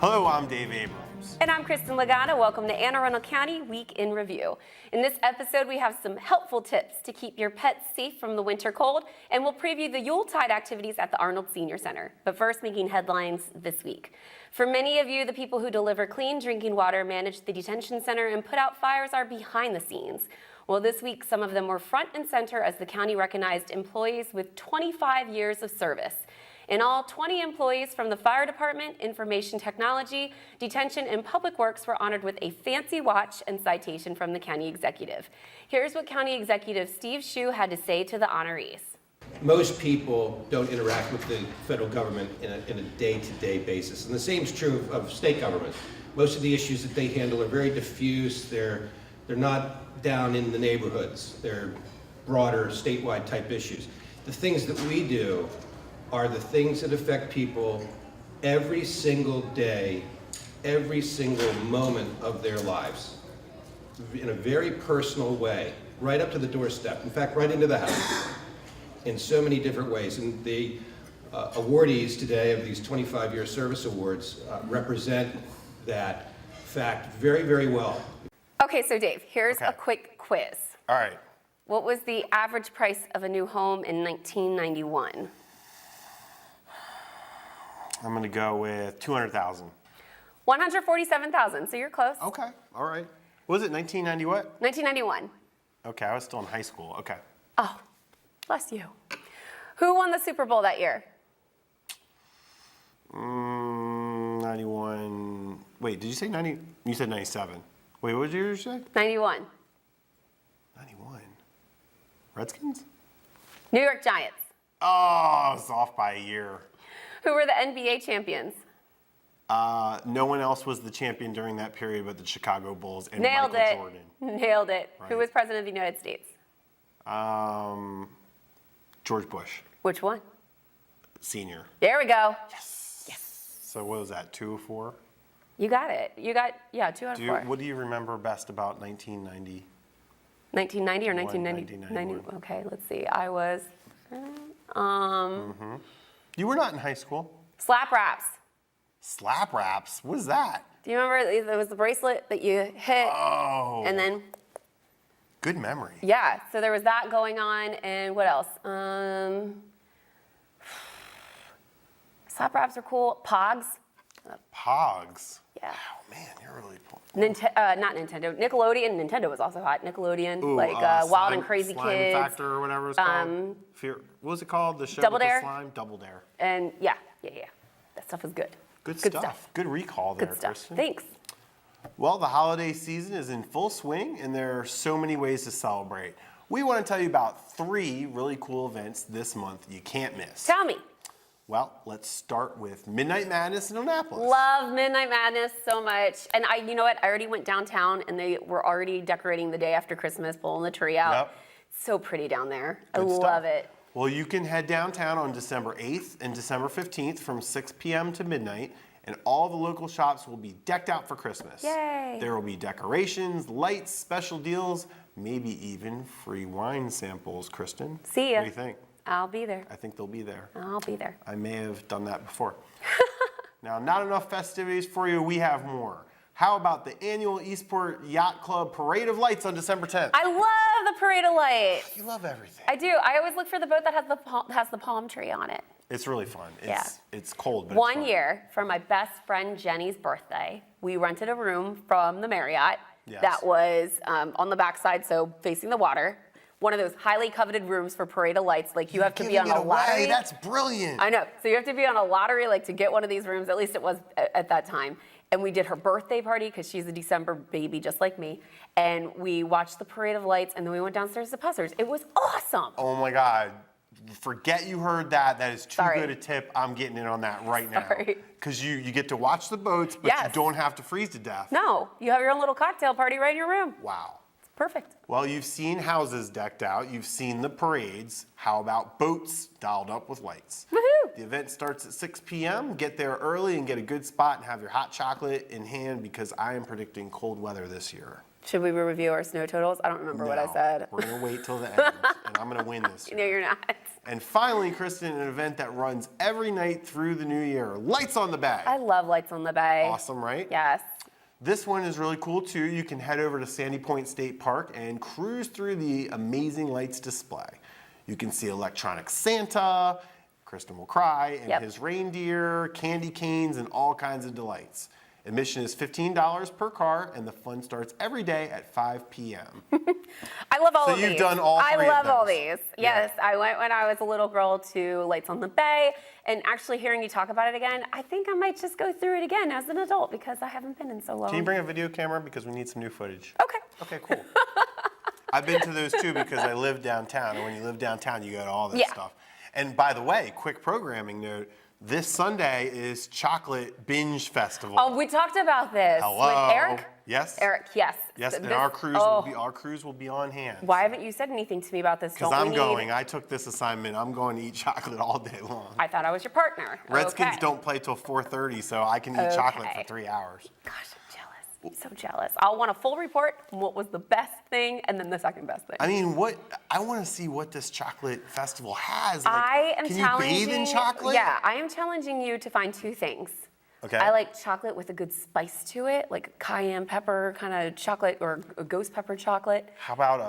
Hello, I'm Dave Abrams. And I'm Kristin. Welcome to Arundel County Week in Review. In this episode, we have some helpful tips to keep your pets safe from the winter cold, and we'll preview the Yuletide activities at the Arnold Senior Center. But first, making headlines this week. For many of you, the people who deliver clean drinking water, manage the detention center, and put out fires are behind the scenes. Well, this week, some of them were front and center as the county recognized employees with 25 years of service. In all, 20 employees from the fire department, information technology, detention, and public works were honored with a fancy watch and citation from the county executive. Here's what County Executive Steve Shue had to say to the honorees. Most people don't interact with the federal government in a day-to-day basis, and the same is true of state government. Most of the issues that they handle are very diffuse. They're not down in the neighborhoods. They're broader, statewide type issues. The things that we do are the things that affect people every single day, every single moment of their lives, in a very personal way, right up to the doorstep. In fact, right into the house, in so many different ways. And the awardees today of these 25-year service awards represent that fact very, very well. Okay, so Dave, here's a quick quiz. All right. What was the average price of a new home in 1991? I'm going to go with 200,000. 147,000, so you're close. Okay. All right. Was it 1990 what? 1991. Okay, I was still in high school. Okay. Oh, bless you. Who won the Super Bowl that year? 91. Wait, did you say 90? You said 97. Wait, what did you say? 91. 91. Redskins? New York Giants. Oh, I was off by a year. Who were the NBA champions? No one else was the champion during that period but the Chicago Bulls and Nailed Michael it. Jordan. Nailed it. Right. Who was president of the United States? George Bush, Which one? Senior. There we go. Yes. So what was that, 2 or 4? You got it. You got, 2 out of 4. What do you remember best about 1990? 1990 or 1990? 1991. Okay, let's see. I was, You were not in high school. slap raps. Slap raps? What is that? Do you remember it was the bracelet that you hit? Oh. And then, Good memory. yeah, so there was that going on, and what else? Slap raps are cool. Pogs. Pogs. Yeah. Oh man, you're really pulling. Not Nintendo. Nickelodeon. Nintendo was also hot. Nickelodeon, Ooh, Wild and Crazy Slime Kids. Factor or whatever it's called. What was it called? The show Double with Dare? the slime? Double Dare. And yeah. That stuff was good. Good stuff. Good recall there, Good stuff. Kristin. Thanks. Well, the holiday season is in full swing, and there are so many ways to celebrate. We want to tell you about 3 really cool events this month you can't miss. Tell me. Well, let's start with Midnight Madness in Annapolis. Love Midnight Madness so much. And you know what? I already went downtown, and they were already decorating the day after Christmas, pulling the tree out. Yep. So pretty down there. I Good stuff. love it. Well, you can head downtown on December 8th and December 15th from 6 p.m. to midnight, and all the local shops will be decked out for Christmas. Yay. There will be decorations, lights, special deals, maybe even free wine samples, Kristin. See ya. What do you think? I'll be there. I think they'll be there. I'll be there. I may have done that before. Now, not enough festivities for you. We have more. How about the annual Eastport Yacht Club Parade of Lights on December 10th? I love the Parade of Lights. You love everything. I do. I always look for the boat that has the palm tree on it. It's really fun. Yeah. It's cold, but it's One fun. year, for my best friend Jenny's birthday, we rented a room from the Marriott Yes. that was on the backside, so facing the water. One of those highly coveted rooms for Parade of Lights. Like you have to be on a lottery. That's brilliant. I know. So you have to be on a lottery like to get one of these rooms. At least it was at that time. And we did her birthday party because she's a December baby just like me. And we watched the Parade of Lights, and then we went downstairs to Puzzers. It was awesome. Oh my God. Forget you heard that. That is too Sorry. good a tip. I'm getting in on that right now. Sorry. Because you get to watch the boats, but Yes. you don't have to freeze to death. No, you have your own little cocktail party right in your room. Wow. It's perfect. Well, you've seen houses decked out. You've seen the parades. How about boats dialed up with lights? Woohoo! The event starts at 6 p.m. Get there early and get a good spot and have your hot chocolate in hand because I am predicting cold weather this year. Should we review our snow totals? I don't remember what I No, said. We're going to wait till the end, and I'm going to win this year. No, you're not. And finally, Kristin, an event that runs every night through the new year, Lights on the Bay. I love Lights on the Bay. Awesome, right? Yes. This one is really cool too. You can head over to Sandy Point State Park and cruise through the amazing lights display. You can see electronic Santa, Kristin will cry, and his reindeer, candy canes, and all kinds of delights. Admission is $15 per car, and the fun starts every day at 5 p.m. I love all of these. So you've done all three of those. I love all these. Yes, I went when I was a little girl to Lights on the Bay, and actually hearing you talk about it again, I think I might just go through it again as an adult because I haven't been in so long. Can you bring a video camera because we need some new footage? Okay. Okay, cool. I've been to those too because I live downtown, and when you live downtown, you go to all this stuff. And by the way, quick programming note, this Sunday is Chocolate Binge Festival. Oh, we talked about this Hello. with Eric. Yes. Eric, yes. Yes, and This- our cruise will be on hand. Why haven't you said anything to me about this? Because Don't we I'm need- going. I took this assignment. I'm going to eat chocolate all day long. I thought I was your partner. Redskins Okay. don't play till 4:30, so I can eat chocolate for 3 hours. Gosh, I'm jealous. I'm so jealous. I'll want a full report on what was the best thing and then the second best thing. I mean, I want to see what this chocolate festival has. I am can challenging. you bathe in chocolate? Yeah, I am challenging you to find two things. Okay. I like chocolate with a good spice to it, like cayenne pepper kind of chocolate or a ghost pepper chocolate. How about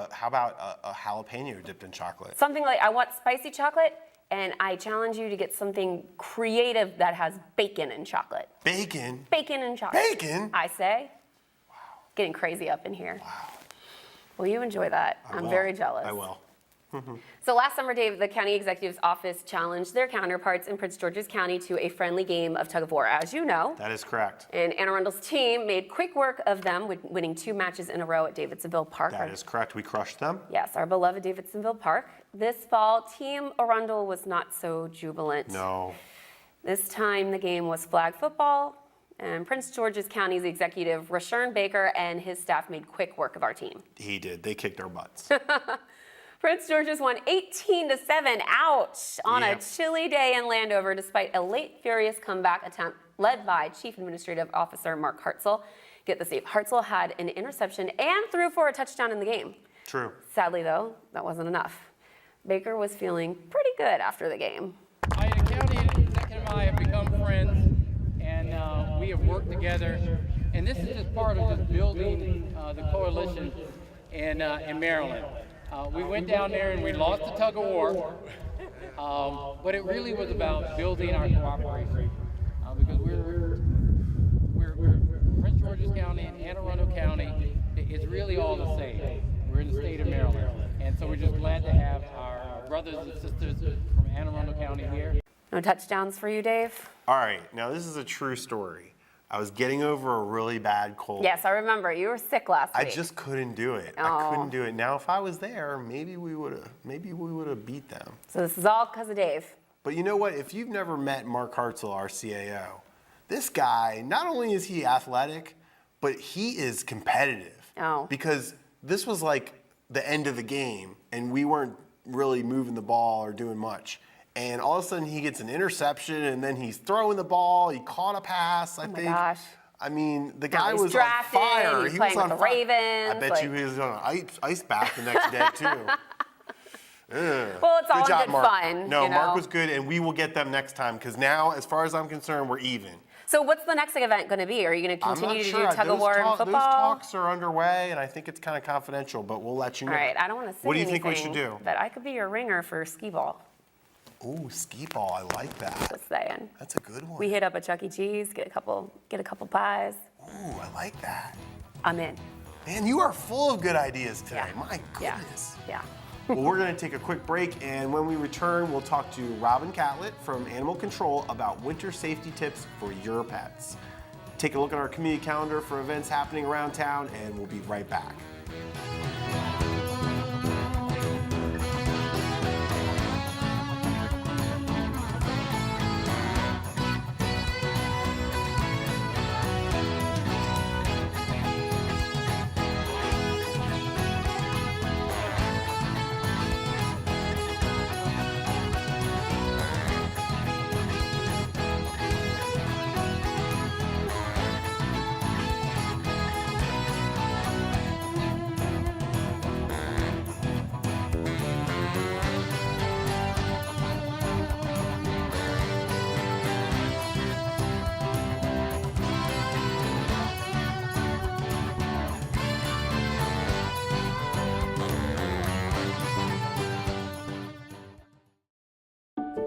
a jalapeno dipped in chocolate? Something like I want spicy chocolate, and I challenge you to get something creative that has bacon and chocolate. Bacon. Bacon and chocolate. Bacon? I say. Wow. Getting crazy up in here. Wow. Well, you enjoy that. I'm very jealous. I will. So last summer, Dave, the county executive's office challenged their counterparts in Prince George's County to a friendly game of tug of war, as you know. That is correct. And Anne Arundel's team made quick work of them, winning 2 matches in a row at Davidsonville Park. That is correct. We crushed them. Yes, our beloved Davidsonville Park. This fall, Team Arundel was not so jubilant. No. This time, the game was flag football, and Prince George's County's executive, Rashern Baker, and his staff made quick work of our team. He did. They kicked our butts. Prince George's won 18-7, ouch, on a chilly day in Landover despite a late, furious comeback attempt led by Chief Administrative Officer Mark Hartzell. Get this, Dave. Hartzell had an interception and threw for a touchdown in the game. True. Sadly, though, that wasn't enough. Baker was feeling pretty good after the game. The county executive and I have become friends, and we have worked together. And this is just part of just building the coalition in Maryland. We went down there and we lost the tug of war, but it really was about building our cooperation because we're Prince George's County and Anne Arundel County. It's really all the same. We're in the state of Maryland, and so we're just glad to have our brothers and sisters from Anne Arundel County here. No touchdowns for you, Dave? All right. Now, this is a true story. I was getting over a really bad cold. Yes, I remember. You were sick last I week. just couldn't do it. Oh. I couldn't do it. Now, if I was there, maybe we would have beat them. So this is all because of Dave. But you know what? If you've never met Mark Hartzell, our CAO, this guy, not only is he athletic, but he is competitive. Oh. Because this was like the end of the game, and we weren't really moving the ball or doing much. And all of a sudden, he gets an interception, and then he's throwing the ball. He caught a pass, I think. Oh my gosh. I mean, the Now guy he's was drafted, on fire. he's He playing was on with the fire. Ravens, I bet like- you he was on an ice bath the next day, too. Well, it's all Good job, good Mark. fun. No, you know? Mark was good, and we will get them next time, because now, as far as I'm concerned, we're even. So what's the next event going to be? Are you going to I'm continue not to sure. do tug of war and Those football? talks are underway, and I think it's kind of confidential, but we'll let you know. All right, I don't want to say What do you think we should anything, do? But I could be your ringer for skee ball. Ooh, skee ball. I like that. Just saying. That's a good one. We hit up a Chuck E. Cheese, get a couple pies. Ooh, I like that. I'm in. Man, you are full of good ideas today. Yeah. My Yeah. goodness. Yeah. Well, we're going to take a quick break, and when we return, we'll talk to Robin Catlett from Animal Control about winter safety tips for your pets. Take a look at our community calendar for events happening around town, and we'll be right back.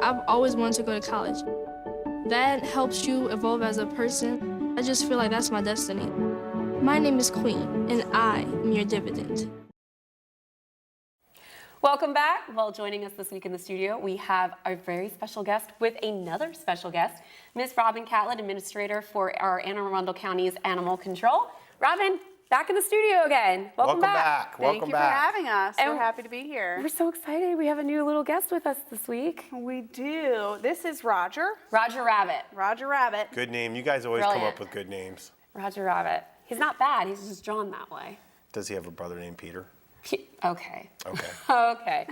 I've always wanted to go to college. That helps you evolve as a person. I just feel like that's my destiny. My name is Queen, and I am your dividend. Welcome back. Well, joining us this week in the studio, we have our very special guest with another special guest, Ms. Robin Catlett, Administrator for our Anne Arundel County's Animal Control. Robin, back in the studio again. Welcome back. Thank you for having us. And we're happy to be here. We're so excited. We have a new little guest with us this week. We do. This is Roger. Roger Rabbit. Roger Rabbit. Good name. You guys always Brilliant. come up with good names. Roger Rabbit. He's not bad. He's just drawn that way. Does he have a brother named Peter? Okay. Okay. Okay.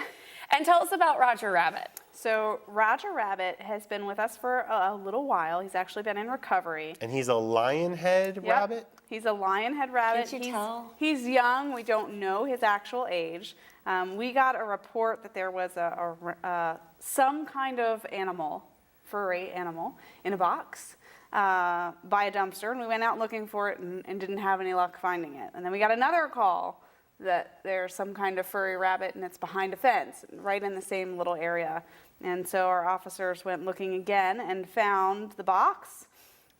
And tell us about Roger Rabbit. So Roger Rabbit has been with us for a little while. He's actually been in recovery. And he's a lionhead Yep. rabbit? He's a lionhead rabbit. Can't you tell? He's young. We don't know his actual age. We got a report that there was some kind of animal, furry animal, in a box by a dumpster, and we went out looking for it and didn't have any luck finding it. And then we got another call that there's some kind of furry rabbit and it's behind a fence, right in the same little area. And so our officers went looking again and found the box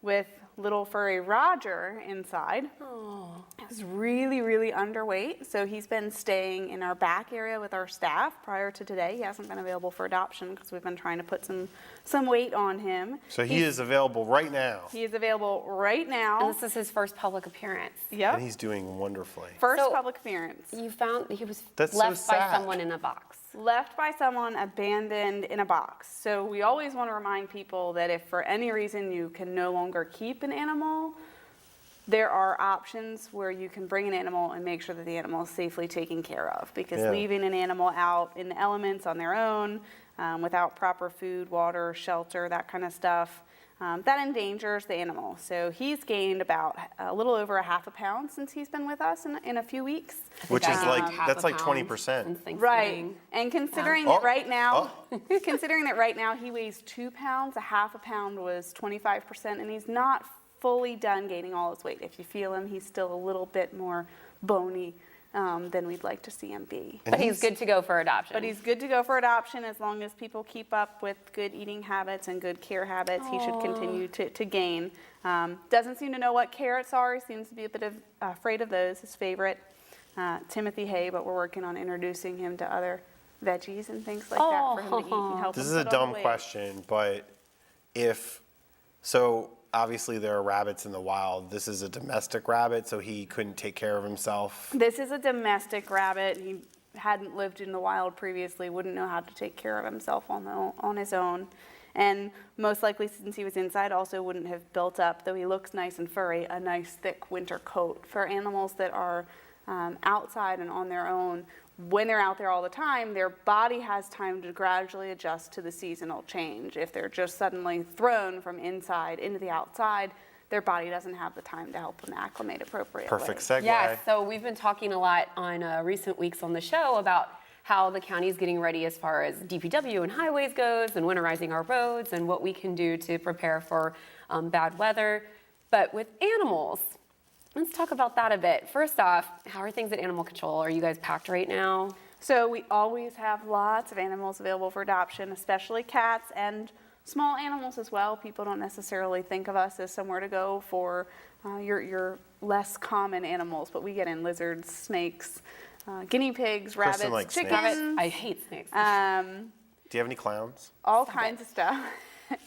with little furry Roger inside. Oh. He was really, really underweight, so he's been staying in our back area with our staff prior to today. He hasn't been available for adoption because we've been trying to put some weight on him. So he is available right now. He is available right now. And this is his first public appearance. Yep. And he's doing wonderfully. First So- public appearance. You found he was That's so left by sad. someone in a box. Left by someone, abandoned in a box. So we always want to remind people that if for any reason you can no longer keep an animal, there are options where you can bring an animal and make sure that the animal is safely taken care of. Because Yeah. leaving an animal out in the elements on their own, without proper food, water, shelter, that kind of stuff, that endangers the animal. So he's gained about a little over 1/2 pound since he's been with us in a few weeks. Which is like, Half that's a like pound 20%. since Thanksgiving. Right, and considering Oh, that right now, considering that right now he weighs 2 pounds, 1/2 pound was 25%, and he's not fully done gaining all his weight. If you feel him, he's still a little bit more bony than we'd like to see him be. But he's good to go for adoption. But he's good to go for adoption as long as people keep up with good eating habits and good care habits. He should continue to gain. Doesn't seem to know what carrots are. He seems to be a bit afraid of those. His favorite, Timothy hay, but we're working on introducing him to other veggies and things like that for him to eat and help This him is a put on dumb weight. question, but obviously there are rabbits in the wild. This is a domestic rabbit, so he couldn't take care of himself. This is a domestic rabbit. He hadn't lived in the wild previously, wouldn't know how to take care of himself on his own. And most likely, since he was inside, also wouldn't have built up, though he looks nice and furry, a nice thick winter coat. For animals that are outside and on their own, when they're out there all the time, their body has time to gradually adjust to the seasonal change. If they're just suddenly thrown from inside into the outside, their body doesn't have the time to help them acclimate appropriately. Perfect segue. Yeah, so we've been talking a lot on recent weeks on the show about how the county is getting ready as far as DPW and highways goes and winterizing our roads and what we can do to prepare for bad weather. But with animals, let's talk about that a bit. First off, how are things at Animal Control? Are you guys packed right now? So we always have lots of animals available for adoption, especially cats and small animals as well. People don't necessarily think of us as somewhere to go for your less common animals, but we get in lizards, snakes, guinea pigs, rabbits, likes snakes. chickens, I hate snakes. Do you have any clowns? all kinds of stuff.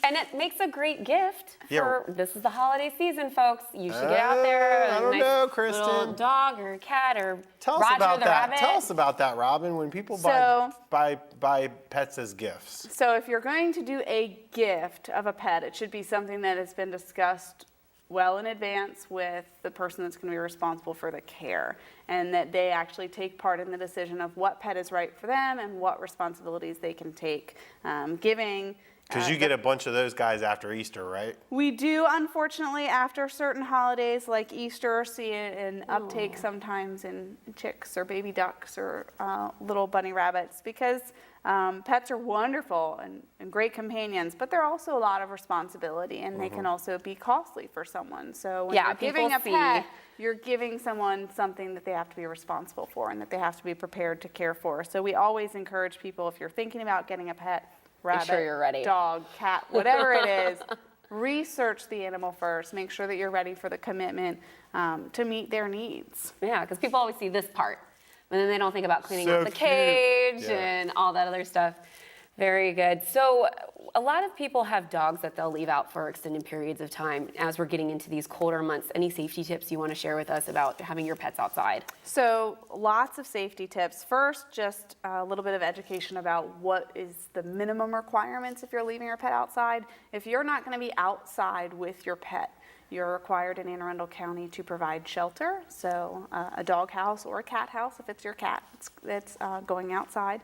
And it makes a great gift Yeah. for this is the holiday season, folks. You should get out there. I a don't nice know, little Kristen. dog or a cat or Tell us Roger about the that. rabbit. Tell us about that, Robin. When people So- buy pets as gifts. So if you're going to do a gift of a pet, it should be something that has been discussed well in advance with the person that's going to be responsible for the care, and that they actually take part in the decision of what pet is right for them and what responsibilities they can take. Giving Because you get a bunch of those guys after Easter, right? We do, unfortunately, after certain holidays like Easter, see an uptake sometimes in chicks or baby ducks or little bunny rabbits, because pets are wonderful and great companions, but they're also a lot of responsibility, and they can also be costly for someone. So when Yeah, you're giving a people pet, see- you're giving someone something that they have to be responsible for and that they have to be prepared to care for. So we always encourage people, if you're thinking about getting a pet, rabbit, sure you're ready. dog, cat, whatever it is, research the animal first. Make sure that you're ready for the commitment to meet their needs. Yeah, because people always see this part, and then they don't think about cleaning So up the cute. cage Yeah. and all that other stuff. Very good. So a lot of people have dogs that they'll leave out for extended periods of time. As we're getting into these colder months, any safety tips you want to share with us about having your pets outside? So lots of safety tips. First, just a little bit of education about what is the minimum requirements if you're leaving your pet outside. If you're not going to be outside with your pet, you're required in Anne Arundel County to provide shelter, so a dog house or a cat house if it's your cat that's going outside.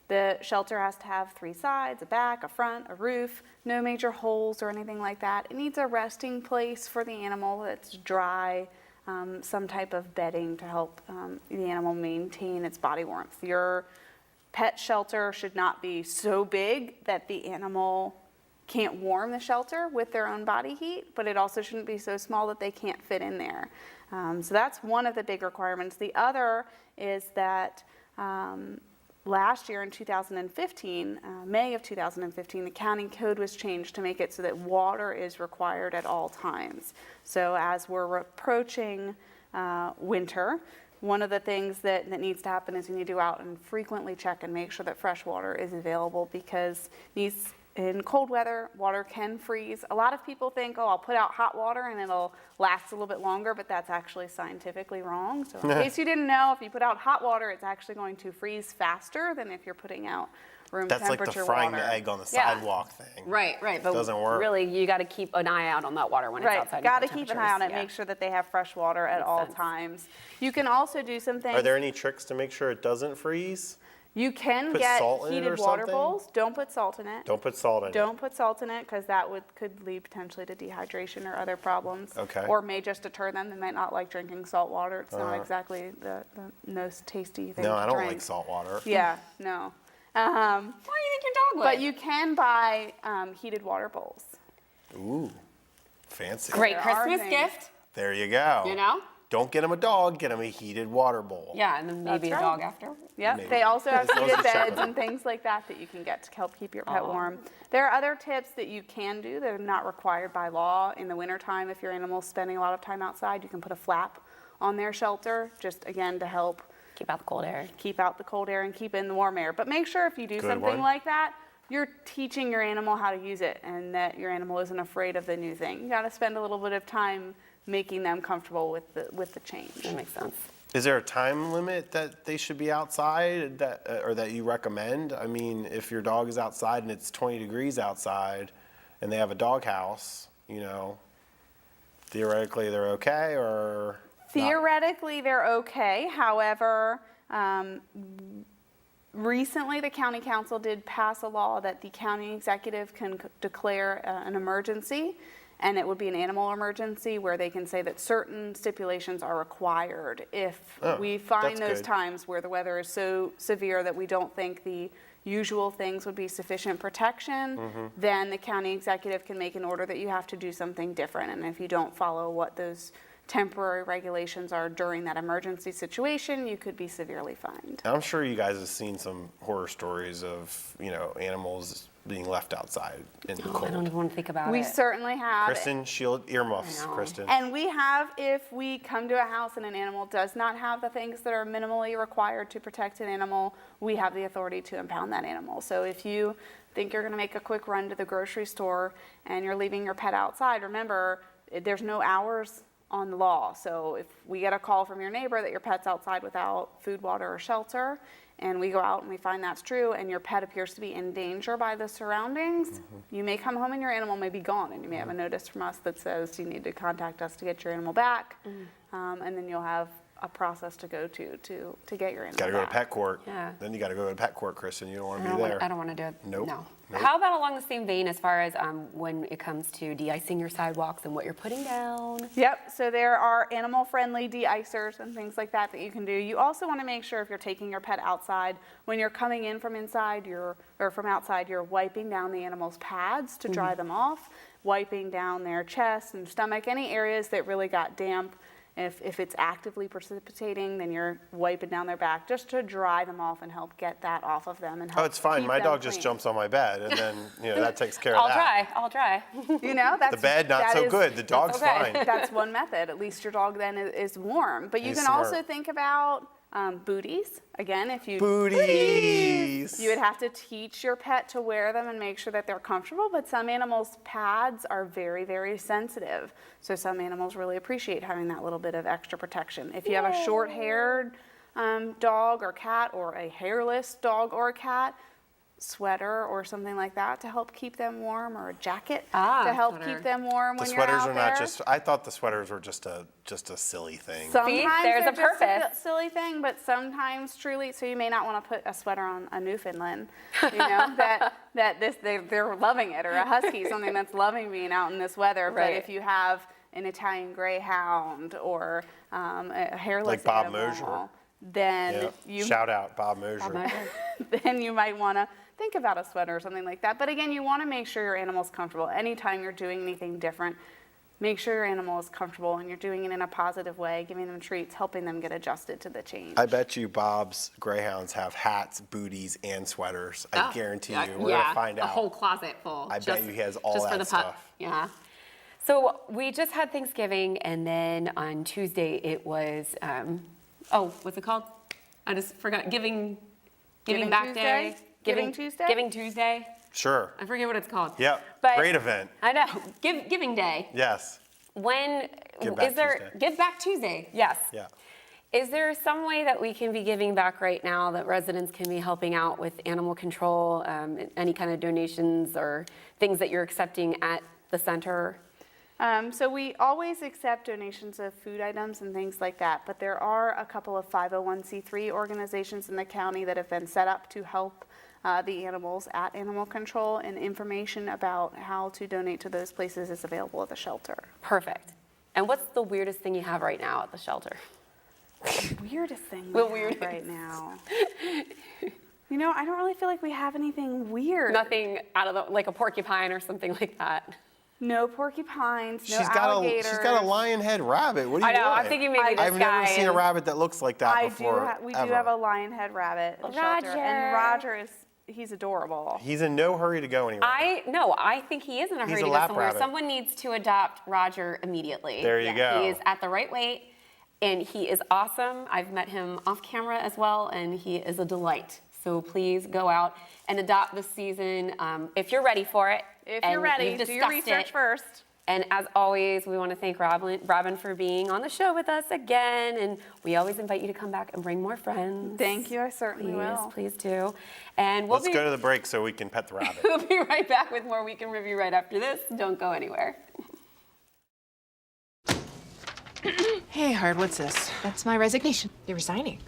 The shelter has to have 3 sides, a back, a front, a roof, no major holes or anything like that. It needs a resting place for the animal that's dry, some type of bedding to help the animal maintain its body warmth. Your pet shelter should not be so big that the animal can't warm the shelter with their own body heat, but it also shouldn't be so small that they can't fit in there. So that's one of the big requirements. The other is that last year in 2015, May of 2015, the county code was changed to make it so that water is required at all times. So as we're approaching winter, one of the things that needs to happen is you need to go out and frequently check and make sure that fresh water is available, because in cold weather, water can freeze. A lot of people think, oh, I'll put out hot water and it'll last a little bit longer, but that's actually scientifically wrong. So in case you didn't know, if you put out hot water, it's actually going to freeze faster than if you're putting out room That's like temperature the frying water. the egg on the Yeah. sidewalk thing. Right. But Doesn't work. really, you got to keep an eye out on that water when it's outside. Right, got to and keep an eye on it, temperatures. make sure that they have fresh water at Makes all sense. times. You can also do some things. Are there any tricks to make sure it doesn't freeze? You can Put get salt in it heated or water something? bowls. Don't put salt in it. Don't put salt in it. Don't put salt in it, because that could lead potentially to dehydration or other problems. Okay. Or may just deter them. They might not like drinking salt water. It's not exactly the most tasty thing No, to I don't drink. like salt water. Yeah, no. Why do you think your dog would? But you can buy heated water bowls. Ooh, fancy. Great There are Christmas things. gift, There you go. you know? Don't get him a dog, get him a heated water bowl. Yeah, and then maybe That's a right. dog after. Yep, Maybe. they also have Those heated are separate. beds and things like that you can get to help keep your pet warm. There are other tips that you can do that are not required by law. In the wintertime, if your animal's spending a lot of time outside, you can put a flap on their shelter, just again to help Keep out the cold air. keep out the cold air and keep in the warm air. But make sure if you do Good something one. like that, you're teaching your animal how to use it and that your animal isn't afraid of the new thing. You got to spend a little bit of time making them comfortable with the change. That makes sense. Is there a time limit that they should be outside or that you recommend? I mean, if your dog is outside and it's 20 degrees outside and they have a dog house, theoretically they're okay or not? Theoretically, they're okay. However, recently the county council did pass a law that the county executive can declare an emergency, and it would be an animal emergency where they can say that certain stipulations are required. If we find that's those good. times where the weather is so severe that we don't think the usual things would be sufficient protection, then the county executive can make an order that you have to do something different. And if you don't follow what those temporary regulations are during that emergency situation, you could be severely fined. I'm sure you guys have seen some horror stories of, animals being left outside in the I cold. don't even want to think about We it. certainly have. Kristen, shield earmuffs, I know. Kristen. And we have, if we come to a house and an animal does not have the things that are minimally required to protect an animal, we have the authority to impound that animal. So if you think you're going to make a quick run to the grocery store and you're leaving your pet outside, remember, there's no hours on the law. So if we get a call from your neighbor that your pet's outside without food, water, or shelter, and we go out and we find that's true, and your pet appears to be in danger by the surroundings, you may come home and your animal may be gone, and you may have a notice from us that says you need to contact us to get your animal back, and then you'll have a process to go to get your animal Got to go to back. pet court. Yeah. Then you got to go to pet court, Kristen. You don't want I to don't be want- there. I don't want to do it. Nope. No. Nope. How about along the same vein as far as when it comes to de-icing your sidewalks and what you're putting down? Yep, so there are animal-friendly de-icers and things like that you can do. You also want to make sure if you're taking your pet outside, when you're coming in from inside, or from outside, you're wiping down the animal's pads to dry them off, wiping down their chest and stomach, any areas that really got damp If it's actively precipitating, then you're wiping down their back just to dry them off and help get that off of them and help Oh, it's fine. keep My them dog just clean. jumps on my bed, and then that takes care of I'll that. try. I'll try. You know, that's The bed, not that so is- good. The dog's okay. fine. That's one method. At least your dog then is warm. But you He's can smart. also think about booties. Again, if you Booties. you would have to teach your pet to wear them and make sure that they're comfortable, but some animals' pads are very, very sensitive. So some animals really appreciate having that little bit of extra protection. If you have a short-haired dog or cat, or a hairless dog or cat, sweater or something like that to help keep them warm, or a jacket to help sweater. keep them warm The when you're sweaters out are there. not just. I thought the sweaters were just a silly thing. Sometimes there's they're a just purpose. silly thing, but sometimes truly, so you may not want to put a sweater on a Newfoundland, you know, they're loving it, or a Husky, something that's loving being out in this weather. Right. But if you have an Italian Greyhound or a hairless Like Bob animal, Mosier. then Yeah. you Shout out Bob Mosier. then you might want to think about a sweater or something like that. But again, you want to make sure your animal's comfortable. Anytime you're doing anything different, make sure your animal is comfortable and you're doing it in a positive way, giving them treats, helping them get adjusted to the change. I bet you Bob's Greyhounds have hats, booties, and sweaters. I guarantee you. We're yeah, gonna find a out. whole closet full. I bet you he has all just that for the pup. stuff. Yeah. So we just had Thanksgiving, and then on Tuesday it was, what's it called? I just forgot. Giving Back Tuesday? Day. Giving Tuesday? Giving Tuesday. Sure. I forget what it's called. Yep. But Great event. I know. Giving Day. Yes. When Give Back is there Tuesday. Give Back Tuesday? Yes. Yeah. Is there some way that we can be giving back right now, that residents can be helping out with animal control, any kind of donations or things that you're accepting at the center? So we always accept donations of food items and things like that, but there are a couple of 501c3 organizations in the county that have been set up to help the animals at animal control, and information about how to donate to those places is available at the shelter. Perfect. And what's the weirdest thing you have right now at the shelter? Weirdest thing The we have weirdest. right now. You know, I don't really feel like we have anything weird. Nothing out of like a porcupine or something like that. No porcupines, no She's alligators. got a lion head rabbit. What do you I know. want? I'm thinking maybe this I've guy never seen a is- rabbit that looks like that before. We do ever. have a lion head rabbit at the shelter, and Roger. he's adorable. He's in no hurry to go anywhere. I think he is in a He's hurry a to go lap somewhere. rabbit. Someone needs to adopt Roger immediately. There you go. He is at the right weight, and he is awesome. I've met him off camera as well, and he is a delight. So please go out and adopt this season if you're ready for it. If and you're ready, we've do your discussed research it. first. And as always, we want to thank Robin for being on the show with us again. And we always invite you to come back and bring more friends. Thank you, I certainly will. Please do. And Let's go to the break so we can pet the rabbit. we'll be right back with more Week in Review right after this. Don't go anywhere. Hey, Hard, what's this? That's my resignation. You're resigning.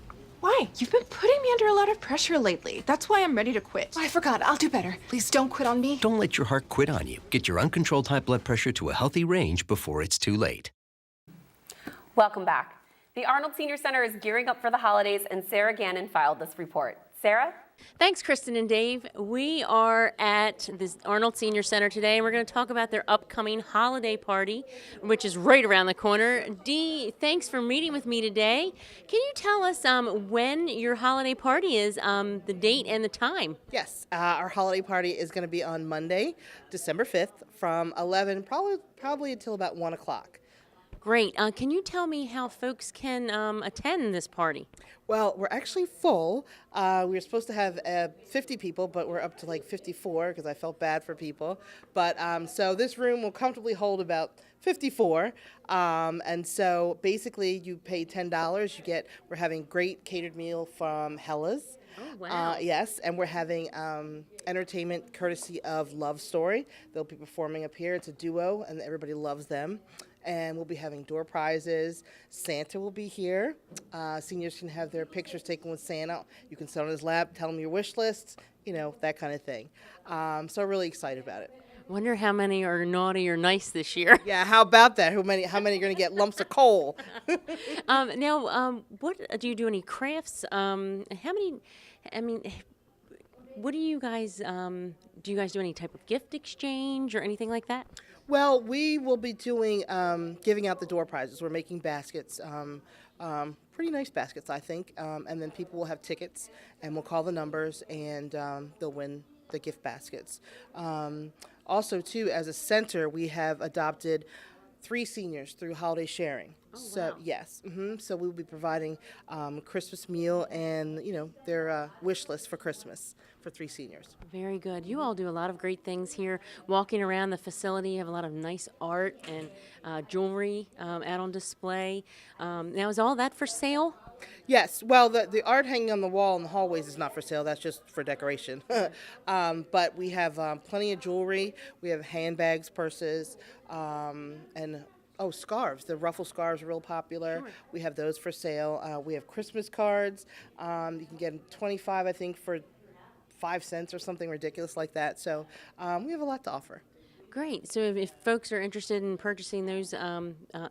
Why? You've been putting me under a lot of pressure lately. That's why I'm ready to quit. I forgot. I'll do better. Please don't quit on me. Don't let your heart quit on you. Get your uncontrolled high blood pressure to a healthy range before it's too late. Welcome back. The Arnold Senior Center is gearing up for the holidays, and Sara Gannon filed this report. Sarah? Thanks, Kristin and Dave. We are at the Arnold Senior Center today, and we're going to talk about their upcoming holiday party, which is right around the corner. Dee, thanks for meeting with me today. Can you tell us when your holiday party is, the date and the time? Yes, our holiday party is going to be on Monday, December 5th, from 11, probably until about 1 o'clock. Great. Can you tell me how folks can attend this party? Well, we're actually full. We were supposed to have 50 people, but we're up to like 54 because I felt bad for people. But so this room will comfortably hold about 54. And so basically you pay $10. We're having great catered meal from Hella's. Oh, wow. Yes, and we're having entertainment courtesy of Love Story. They'll be performing up here. It's a duo, and everybody loves them. And we'll be having door prizes. Santa will be here. Seniors can have their pictures taken with Santa. You can sit on his lap, tell him your wish lists, that kind of thing. So really excited about it. Wonder how many are naughty or nice this year. Yeah, how about that? How many are going to get lumps of coal? What do you do? Any crafts? What do you guys do? You guys do any type of gift exchange or anything like that? Well, we will be doing giving out the door prizes. We're making baskets, pretty nice baskets, I think, and then people will have tickets, and we'll call the numbers, and they'll win the gift baskets. Also, too, as a center, we have adopted 3 seniors through holiday sharing. So yes, so we will be providing a Christmas meal and their wish list for Christmas for 3 seniors. Very good. You all do a lot of great things here. Walking around the facility, you have a lot of nice art and jewelry out on display. Now, is all that for sale? Yes, well, the art hanging on the wall in the hallways is not for sale. That's just for decoration. But we have plenty of jewelry. We have handbags, purses, and scarves. The ruffle scarves are real popular. Sure. We have those for sale. We have Christmas cards. You can get them 25, I think, for 5 cents or something ridiculous like that. So we have a lot to offer. Great. So if folks are interested in purchasing those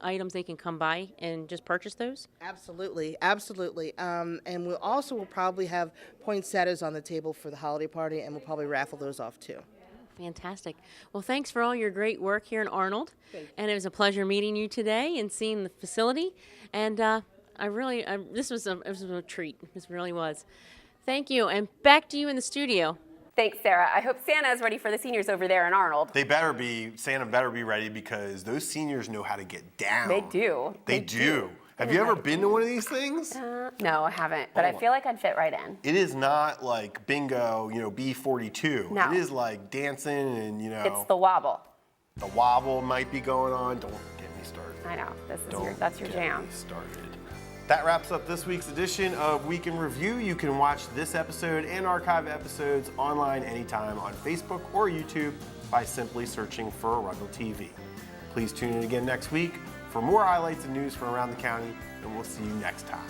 items, they can come by and just purchase those? Absolutely, absolutely. And we also will probably have poinsettias on the table for the holiday party, and we'll probably raffle those off too. Fantastic. Well, thanks for all your great work here in Arnold. And it was a pleasure meeting you today and seeing the facility. And this was a treat. This really was. Thank you. And back to you in the studio. Thanks, Sarah. I hope Santa is ready for the seniors over there in Arnold. Santa better be ready because those seniors know how to get down. They do. They do. Have you ever been to one of these things? No, I haven't, but I feel like I'd fit right in. It is not like bingo, B42. No. It is like dancing and, It's the wobble. The wobble might be going on. Don't get me started. I know. That's your jam. Me started. That wraps up this week's edition of Week in Review. You can watch this episode and archive episodes online anytime on Facebook or YouTube by simply searching for Arundel TV. Please tune in again next week for more highlights and news from around the county, and we'll see you next time.